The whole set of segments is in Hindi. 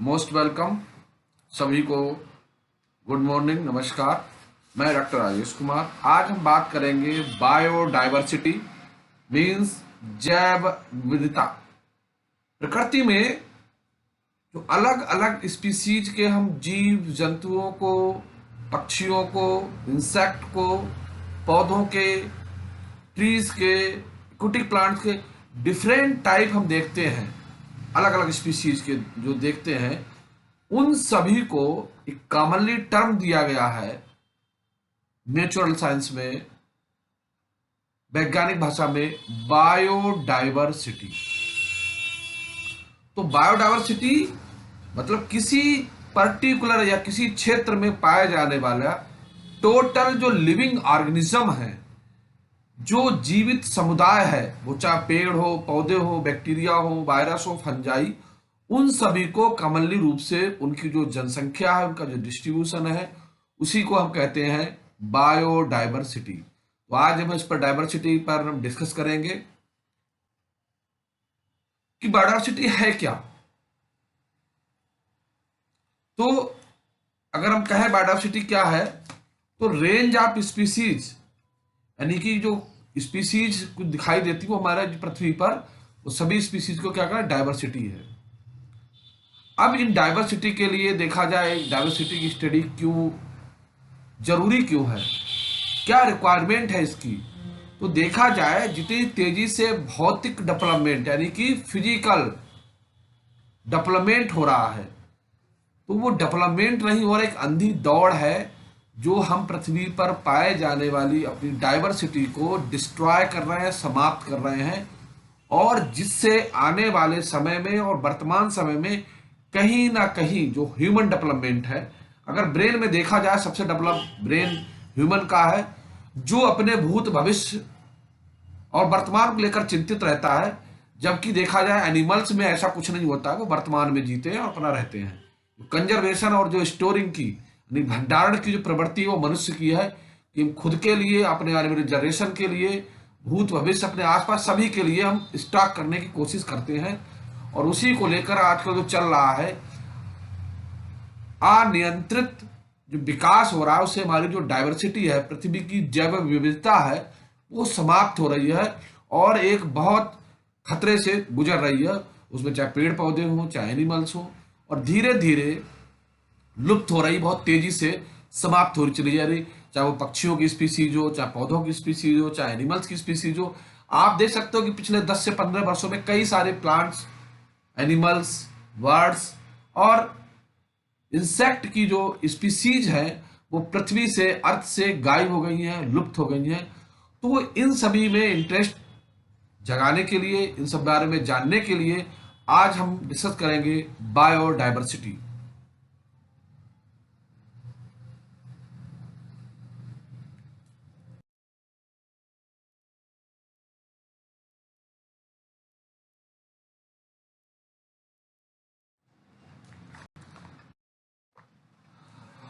मोस्ट वेलकम सभी को। गुड मॉर्निंग, नमस्कार। मैं डॉक्टर राजेश कुमार। आज हम बात करेंगे बायोडाइवर्सिटी मीन्स जैव विविधता। प्रकृति में जो अलग अलग स्पीसीज के हम जीव जंतुओं को, पक्षियों को, इंसेक्ट को, पौधों के, ट्रीज के, एक्वेटिक प्लांट्स के डिफरेंट टाइप हम देखते हैं, अलग अलग स्पीसीज के जो देखते हैं, उन सभी को एक कॉमनली टर्म दिया गया है नेचुरल साइंस में, वैज्ञानिक भाषा में बायोडाइवर्सिटी। तो बायोडाइवर्सिटी मतलब किसी पर्टिकुलर या किसी क्षेत्र में पाया जाने वाला टोटल जो लिविंग ऑर्गेनिज्म है, जो जीवित समुदाय है, वो चाहे पेड़ हो, पौधे हो, बैक्टीरिया हो, वायरस हो, फंजाई, उन सभी को कॉमनली रूप से उनकी जो जनसंख्या है, उनका जो डिस्ट्रीब्यूशन है, उसी को हम कहते हैं बायोडाइवर्सिटी। तो आज हम इस पर डाइवर्सिटी पर हम डिस्कस करेंगे कि बायोडाइवर्सिटी है क्या। तो अगर हम कहें बायोडाइवर्सिटी क्या है, तो रेंज ऑफ स्पीसीज, यानी कि जो स्पीसीज कुछ दिखाई देती है वो हमारे पृथ्वी पर, वो सभी स्पीसीज को क्या करें, डाइवर्सिटी है। अब इन डाइवर्सिटी के लिए देखा जाए, डाइवर्सिटी की स्टडी क्यों जरूरी क्यों है, क्या रिक्वायरमेंट है इसकी, तो देखा जाए जितनी तेजी से भौतिक डेवलपमेंट यानी कि फिजिकल डेवलपमेंट हो रहा है, तो वो डेवलपमेंट नहीं हो रहा, एक अंधी दौड़ है जो हम पृथ्वी पर पाए जाने वाली अपनी डाइवर्सिटी को डिस्ट्रॉय कर रहे हैं, समाप्त कर रहे हैं, और जिससे आने वाले समय में और वर्तमान समय में कहीं ना कहीं जो ह्यूमन डेवलपमेंट है, अगर ब्रेन में देखा जाए सबसे डेवलप ब्रेन ह्यूमन का है, जो अपने भूत भविष्य और वर्तमान को लेकर चिंतित रहता है, जबकि देखा जाए एनिमल्स में ऐसा कुछ नहीं होता है, वो वर्तमान में जीते हैं और अपना रहते हैं। कंजर्वेशन और जो स्टोरिंग की भंडारण की जो प्रवृत्ति है वो मनुष्य की है कि हम खुद के लिए, अपने आने वाले जनरेशन के लिए, भूत भविष्य, अपने आसपास सभी के लिए हम स्टॉक करने की कोशिश करते हैं। और उसी को लेकर आजकल जो चल रहा है अनियंत्रित जो विकास हो रहा है, उससे हमारी जो डाइवर्सिटी है, पृथ्वी की जैव विविधता है, वो समाप्त हो रही है और एक बहुत खतरे से गुजर रही है। उसमें चाहे पेड़ पौधे हों, चाहे एनिमल्स हों, और धीरे धीरे लुप्त हो रही, बहुत तेजी से समाप्त हो रही चली जा रही, चाहे वो पक्षियों की स्पीसीज हो, चाहे पौधों की स्पीसीज हो, चाहे एनिमल्स की स्पीसीज हो। आप देख सकते हो कि पिछले 10 से 15 वर्षों में कई सारे प्लांट्स, एनिमल्स, बर्ड्स और इंसेक्ट की जो स्पीसीज हैं वो पृथ्वी से, अर्थ से गायब हो गई हैं, लुप्त हो गई हैं। तो इन सभी में इंटरेस्ट जगाने के लिए, इन सब बारे में जानने के लिए आज हम डिस्कस करेंगे biodiversity.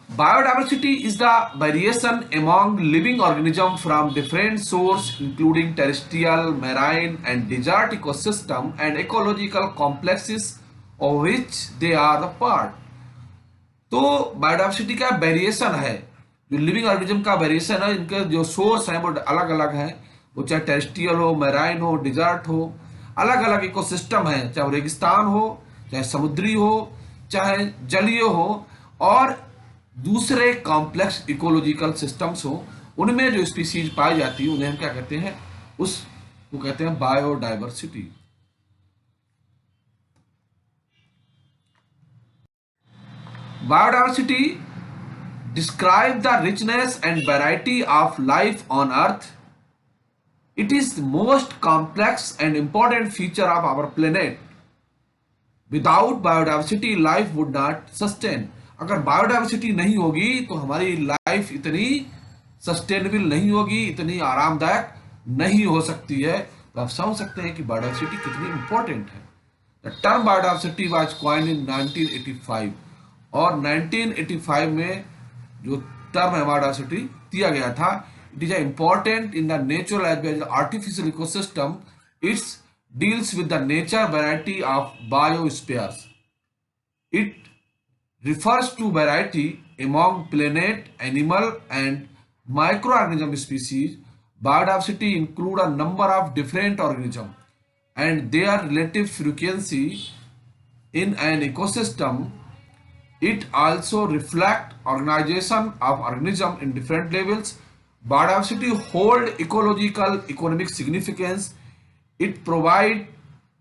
Biodiversity is the variation among living organisms from different sources, including terrestrial, marine, and desert ecosystem and ecological complexes of which they are the part. तो बायोडाइवर्सिटी का वेरिएशन है, जो लिविंग ऑर्गेनिज्म का वेरिएशन है, इनके जो सोर्स हैं वो अलग अलग हैं, वो चाहे टेरेस्ट्रियल हो, मैराइन हो, डिजर्ट हो, अलग अलग इकोसिस्टम है, चाहे रेगिस्तान हो, चाहे समुद्री हो, चाहे जलीय हो, और दूसरे कॉम्प्लेक्स इकोलॉजिकल सिस्टम्स हो, उनमें जो स्पीसीज पाई जाती है उन्हें हम क्या कहते हैं, उसको कहते हैं biodiversity. Biodiversity describes the richness and variety of life on Earth. It is the most complex and important feature of our planet. Without biodiversity, life would not sustain. अगर बायोडाइवर्सिटी नहीं होगी तो हमारी लाइफ इतनी सस्टेनेबल नहीं होगी, इतनी आरामदायक नहीं हो सकती है। तो आप समझ सकते हैं कि बायोडाइवर्सिटी कितनी इंपॉर्टेंट है। The term biodiversity was coined in 1985, और 1985 में जो टर्म है बायोडाइवर्सिटी दिया गया था, it is important in the natural as well as artificial ecosystem. It's deals with the nature variety of biospheres. It refers to variety among planet, animal and microorganism species. Biodiversity include a number of different organisms and their relative frequency in an ecosystem. It also reflects organization of organisms in different levels. Biodiversity hold ecological economic significance. It provides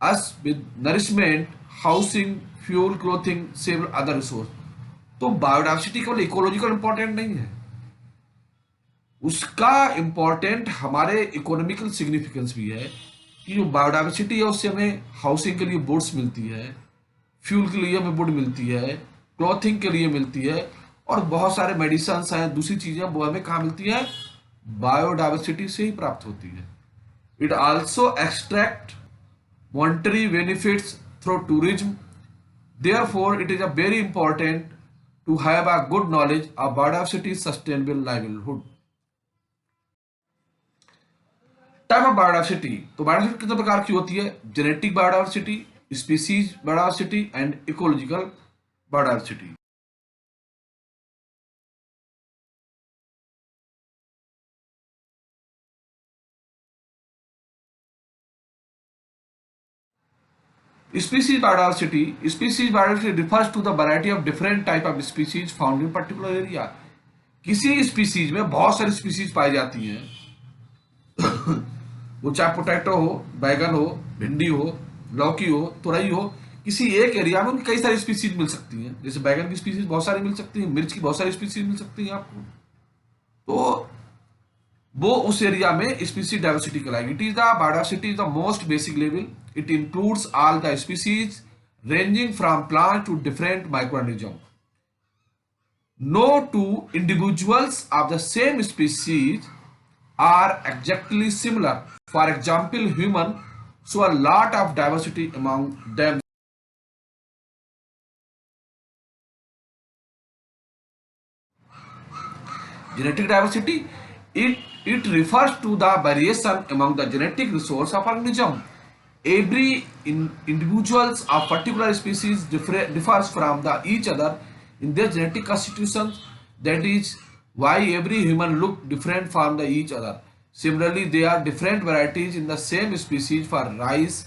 us with nourishment, housing, fuel, clothing, several other resources. तो बायोडाइवर्सिटी केवल इकोलॉजिकल इंपॉर्टेंट नहीं है, उसका इंपॉर्टेंट हमारे इकोनॉमिकल सिग्निफिकेंस भी है कि जो बायोडाइवर्सिटी है उससे हमें हाउसिंग के लिए वुड्स मिलती है, फ्यूल के लिए हमें वुड मिलती है, क्लॉथिंग के लिए मिलती है और बहुत सारे मेडिसिन हैं, दूसरी चीजें वो हमें कहाँ मिलती है, बायोडाइवर्सिटी से ही प्राप्त होती है. It also extract monetary benefits through tourism. Therefore, it is a very important to have a good knowledge of biodiversity sustainable livelihood. Type of biodiversity. तो बायोडाइवर्सिटी कितने प्रकार की होती है? Genetic biodiversity, species biodiversity and ecological biodiversity. Species biodiversity. Species biodiversity refers to the variety of different type of species found in particular area. किसी स्पीसीज में बहुत सारी स्पीसीज पाई जाती हैं, वो चाहे पोटैटो हो, बैगन हो, भिंडी हो, लौकी हो, तुरई हो, किसी एक एरिया में उनकी कई सारी स्पीसीज मिल सकती हैं. जैसे बैगन की स्पीसीज बहुत सारी मिल सकती हैं, मिर्च की बहुत सारी स्पीसीज मिल सकती हैं आपको. तो वो उस एरिया में स्पीसीज डाइवर्सिटी कहलाएगी. It is the biodiversity is the most basic level. It includes all the species ranging from plant to different microorganism. No two individuals of the same species are exactly similar. For example, human show a lot of diversity among them. Genetic diversity, it refers to the variation among the genetic resource of organism. Every individuals of particular species differs from the each other in their genetic constitutions. That is why every human look different from the each other. Similarly, there are different varieties in the same species for rice,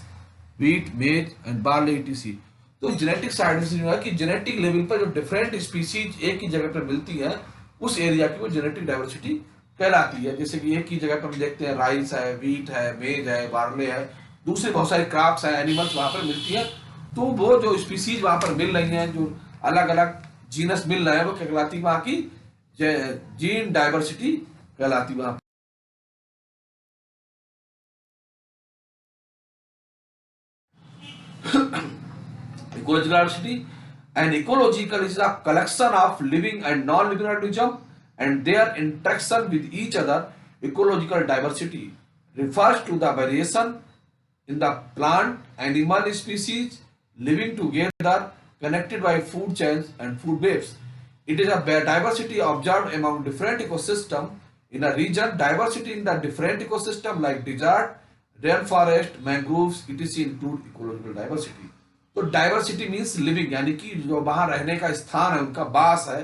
wheat, maize and barley etc. तो जेनेटिक साइड से जो है कि जेनेटिक लेवल पर जो डिफरेंट स्पीसीज एक ही जगह पर मिलती है, उस एरिया की वो जेनेटिक डाइवर्सिटी कहलाती है. जैसे कि एक ही जगह पर हम देखते हैं राइस है, व्हीट है, मेज है, बार्ले है, दूसरे बहुत सारे क्रॉप्स हैं, एनिमल्स वहां पर मिलती है. तो वो जो स्पीसीज वहां पर मिल रही हैं, जो अलग अलग जीनस मिल रहा है, वो कहलाती वहां की जीन डाइवर्सिटी कहलाती वहां. Ecological diversity. And ecological is a collection of living and non-living organisms and their interaction with each other. Ecological diversity refers to the variation in the plant animal species living together connected by food chains and food webs. It is a diversity observed among different ecosystems in a region. Diversity in the different ecosystem like desert, rainforest, mangroves etc. include ecological diversity. तो डाइवर्सिटी मीन्स लिविंग, यानी कि जो वहां रहने का स्थान है, उनका बास है.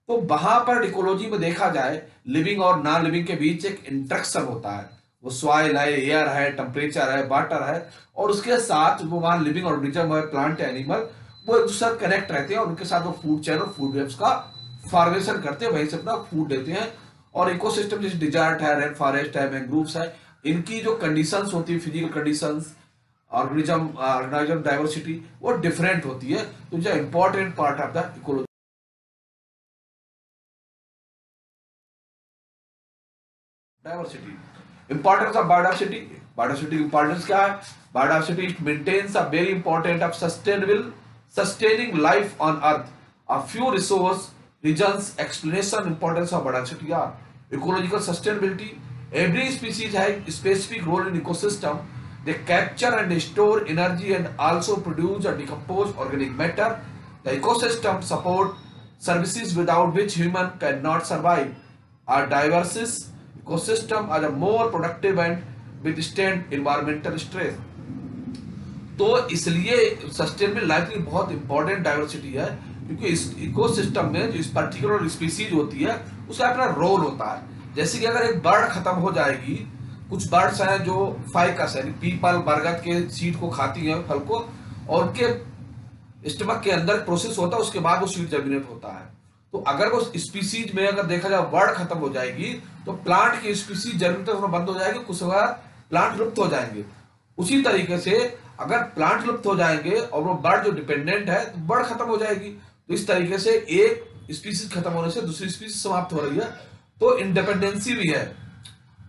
तो वहां पर इकोलॉजी में देखा जाए लिविंग और नॉन लिविंग के बीच एक इंटरेक्शन होता है. वो सॉइल है, एयर है, टेम्परेचर है, वाटर है, और उसके साथ वो वहां लिविंग ऑर्गेनिज्म है, प्लांट एनिमल, वो एक दूसरे कनेक्ट रहते हैं और उनके साथ वो फूड चेन और फूड वेब्स का फॉर्मेशन करते हैं, वहीं से अपना फूड लेते हैं. और इकोसिस्टम जैसे डिजर्ट है, रेन फॉरेस्ट है, मैंग्रोव्स है, इनकी जो कंडीशंस होती है, फिजिकल कंडीशंस, ऑर्गेनिज्म डाइवर्सिटी, वो डिफरेंट होती है. तो जो important part of the ecology. Diversity, importance of biodiversity. Biodiversity की इंपॉर्टेंस क्या है? Biodiversity maintains a very important of sustaining life on earth. A few resource regions explanation importance of biodiversity are ecological sustainability. Every species has a specific role in ecosystem. They capture and store energy and also produce or decompose organic matter. The ecosystem support services without which human cannot survive. Our diverse ecosystem are more productive and withstand environmental stress. तो इसलिए सस्टेनेबल लाइफ की बहुत इंपॉर्टेंट डाइवर्सिटी है, क्योंकि इस इकोसिस्टम में जो इस पर्टिकुलर स्पीसीज होती है उसका अपना रोल होता है। जैसे कि अगर एक बर्ड खत्म हो जाएगी, कुछ बर्ड्स हैं जो फाइकस है, पीपल बरगद के सीड को खाती हैं, फल को, और उनके स्टमक के अंदर प्रोसेस होता है, उसके बाद वो सीड जर्मिनेट होता है। तो अगर वो स्पीसीज में अगर देखा जाए बर्ड खत्म हो जाएगी तो प्लांट की स्पीसीज जर्मिनेट होना बंद हो जाएगी, कुछ बार प्लांट लुप्त हो जाएंगे। उसी तरीके से अगर प्लांट लुप्त हो जाएंगे और वो बर्ड जो डिपेंडेंट है तो बर्ड खत्म हो जाएगी। तो इस तरीके से एक स्पीसीज खत्म होने से दूसरी स्पीसीज समाप्त हो रही है, तो इंडिपेंडेंसी भी है।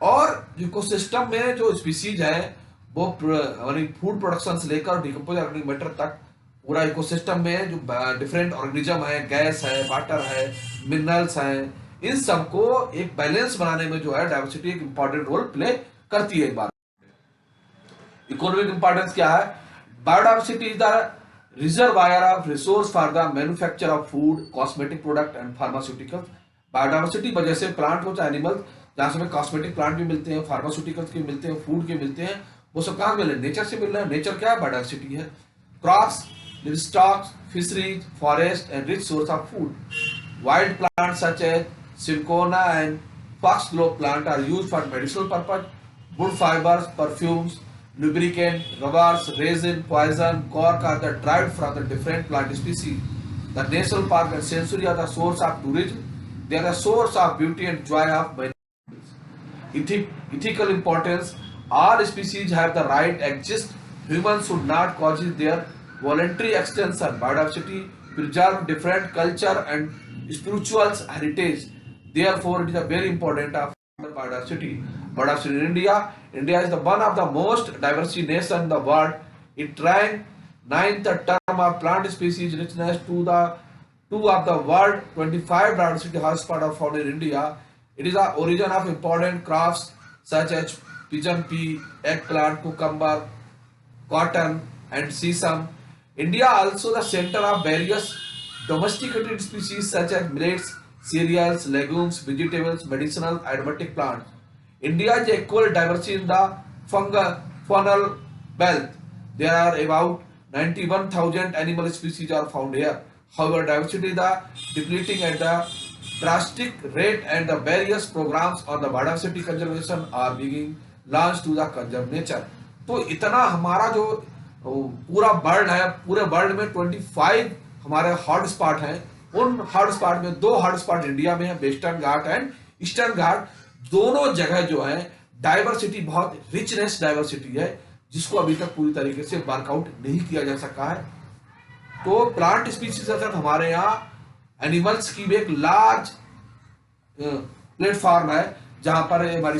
और इकोसिस्टम में जो स्पीसीज है वो फूड प्रोडक्शन से लेकर डिकम्पोज ऑर्गेनिक मैटर तक पूरा इकोसिस्टम में जो डिफरेंट ऑर्गेनिज्म है, गैस है, वाटर है, मिनरल्स हैं, इन सबको एक बैलेंस बनाने में जो है डाइवर्सिटी एक इंपॉर्टेंट रोल प्ले करती है। एक बार इकोनॉमिक इंपॉर्टेंस क्या है? Biodiversity is the reservoir of resource for the manufacture of food, cosmetic product and pharmaceuticals. Biodiversity वजह से प्लांट हो चाहे एनिमल, जहां से हमें कॉस्मेटिक प्लांट भी मिलते हैं, फार्मास्यूटिकल्स के मिलते हैं, फूड के मिलते हैं, वो सब कहां मिल रहे हैं? नेचर से मिल रहे हैं। नेचर क्या है? बायोडाइवर्सिटी है। Crops, livestock, fisheries, forest, and rich source of food. Wild plants such as cinchona and foxglove plant are used for medicinal purpose. Wood fibers, perfumes, lubricant, rubbers, resin, poison, cork are the derived from the different plant species. The national park and sanctuary are the source of tourism. They are the source of beauty and joy of many. Ethical importance: all species have the right to exist. Humans should not cause their voluntary extension. Biodiversity preserve different culture and spiritual heritage. Therefore, it is a very important of biodiversity. Biodiversity in India. India is the one of the most diverse nation in the world. It ranked 9th term of plant species richness to the 2 of the world. 25 biodiversity hotspots are found in India. It is the origin of important crops such as pigeon pea, eggplant, cucumber, cotton, and sesame. India also the center of various domesticated species such as millets, cereals, legumes, vegetables, medicinal, aromatic plants. India is equal diversity in the faunal belt. There are about 91,000 animal species are found here. However, diversity is the depleting at the drastic rate, and the various programs on the biodiversity conservation are being launched to the conserve nature. तो इतना हमारा जो पूरा वर्ल्ड है, पूरे वर्ल्ड में 25 हमारे हॉट स्पॉट हैं। उन हॉट स्पॉट में 2 हॉट स्पॉट इंडिया में है, वेस्टर्न घाट एंड ईस्टर्न घाट। दोनों जगह जो है डाइवर्सिटी, बहुत रिचनेस डाइवर्सिटी है, जिसको अभी तक पूरी तरीके से वर्कआउट नहीं किया जा सका है। तो प्लांट स्पीसीज के साथ हमारे यहाँ एनिमल्स की भी एक लार्ज प्लेटफॉर्म है, जहां पर हमारी